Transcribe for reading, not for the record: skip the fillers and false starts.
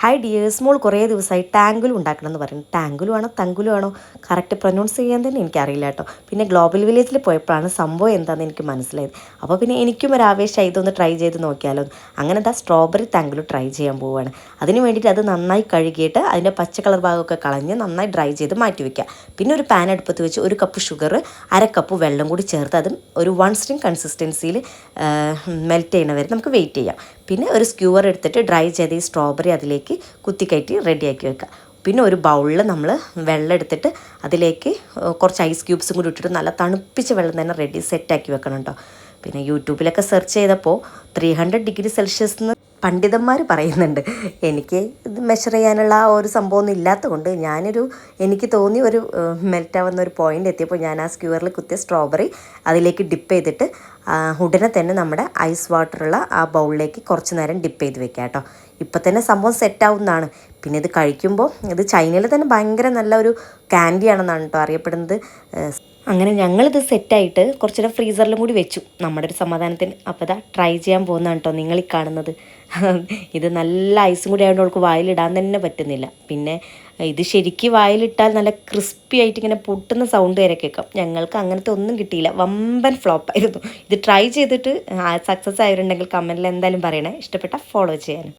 Hi dears, മോൾ കുറേ ദിവസമായി ടാങ്കുലു ഉണ്ടാക്കണം എന്ന് പറയുന്നു. ടാങ്കുലു ആണോ തങ്കുലു ആണോ കറക്റ്റ് പ്രൊനൗൺസ് ചെയ്യാൻ തന്നെ എനിക്കറിയില്ല കേട്ടോ. പിന്നെ ഗ്ലോബൽ വില്ലേജിൽ പോയപ്പോഴാണ് സംഭവം എന്താണെന്ന് എനിക്ക് മനസ്സിലായത്. അപ്പോൾ പിന്നെ എനിക്കും ഒരു ആവേശമായി ഇതൊന്ന് ട്രൈ ചെയ്ത് നോക്കിയാലോ. അങ്ങനെ എന്താ സ്ട്രോബെറി താങ്കുലു ട്രൈ ചെയ്യാൻ പോവുകയാണ്. അതിന് വേണ്ടിയിട്ട് അത് നന്നായി കഴുകിയിട്ട് അതിൻ്റെ പച്ച കളർ ഭാഗമൊക്കെ കളഞ്ഞ് നന്നായി ഡ്രൈ ചെയ്ത് മാറ്റി വയ്ക്കുക. പിന്നെ ഒരു പാൻ അടുപ്പത്ത് വെച്ച് 1 കപ്പ് ഷുഗർ, 1/2 കപ്പ് വെള്ളം കൂടി ചേർത്ത് അതും ഒരു 1 സ്ട്രിങ് കൺസിസ്റ്റൻസിയിൽ മെൽറ്റ് ചെയ്യണ വരെ നമുക്ക് വെയിറ്റ് ചെയ്യാം. പിന്നെ ഒരു സ്ക്യൂവർ എടുത്തിട്ട് ഡ്രൈ ചെയ്ത് ഈ സ്ട്രോബെറി അതിലേക്ക് കുത്തിക്കയറ്റി റെഡിയാക്കി വെക്കുക. പിന്നെ ഒരു ബൗളിൽ നമ്മൾ വെള്ളം എടുത്തിട്ട് അതിലേക്ക് കുറച്ച് ഐസ് ക്യൂബ്സും കൂടി ഇട്ടിട്ട് നല്ല തണുപ്പിച്ച വെള്ളം തന്നെ സെറ്റാക്കി വെക്കണം കേട്ടോ. പിന്നെ യൂട്യൂബിലൊക്കെ സെർച്ച് ചെയ്തപ്പോൾ 300 ഡിഗ്രി സെൽഷ്യസ് പണ്ഡിതന്മാർ പറയുന്നുണ്ട്. എനിക്ക് ഇത് മെഷർ ചെയ്യാനുള്ള ആ ഒരു സംഭവമൊന്നും ഇല്ലാത്തത് കൊണ്ട് എനിക്ക് തോന്നി ഒരു മെൽറ്റാവുന്ന ഒരു പോയിൻ്റ് എത്തിയപ്പോൾ ഞാൻ ആ സ്ക്യൂവറിൽ കുത്തിയ സ്ട്രോബെറി അതിലേക്ക് ഡിപ്പ് ചെയ്തിട്ട് ഉടനെ തന്നെ നമ്മുടെ ഐസ് വാട്ടറുള്ള ആ ബൗളിലേക്ക് കുറച്ച് നേരം ഡിപ്പ് ചെയ്ത് വെക്കാം കേട്ടോ. ഇപ്പം തന്നെ സംഭവം സെറ്റാവുന്നതാണ്. പിന്നെ ഇത് കഴിക്കുമ്പോൾ ഇത് ചൈനയിൽ തന്നെ ഭയങ്കര നല്ല ഒരു ക്യാൻഡിയാണെന്നാണ് കേട്ടോ അറിയപ്പെടുന്നത്. അങ്ങനെ ഞങ്ങളിത് സെറ്റായിട്ട് കുറച്ച് നേരം ഫ്രീസറിലും കൂടി വെച്ചു നമ്മുടെ ഒരു സമാധാനത്തിന്. അപ്പോൾ ഇതാ ട്രൈ ചെയ്യാൻ പോകുന്നതാണ് കേട്ടോ നിങ്ങൾ ഈ കാണുന്നത്. ഇത് നല്ല ഐസും കൂടി ആയതുകൊണ്ട് അവൾക്ക് വായിലിടാൻ തന്നെ പറ്റുന്നില്ല. പിന്നെ ഇത് ശരിക്കും വായിലിട്ടാൽ നല്ല ക്രിസ്പി ആയിട്ട് ഇങ്ങനെ പൊട്ടുന്ന സൗണ്ട് വരെ കേൾക്കാം. ഞങ്ങൾക്ക് അങ്ങനത്തെ ഒന്നും കിട്ടിയില്ല, വമ്പൻ ഫ്ലോപ്പായിരുന്നു. ഇത് ട്രൈ ചെയ്തിട്ട് സക്സസ് ആയിട്ടുണ്ടെങ്കിൽ കമൻറ്റിൽ എന്തായാലും പറയണേ. ഇഷ്ടപ്പെട്ടാൽ ഫോളോ ചെയ്യാനും.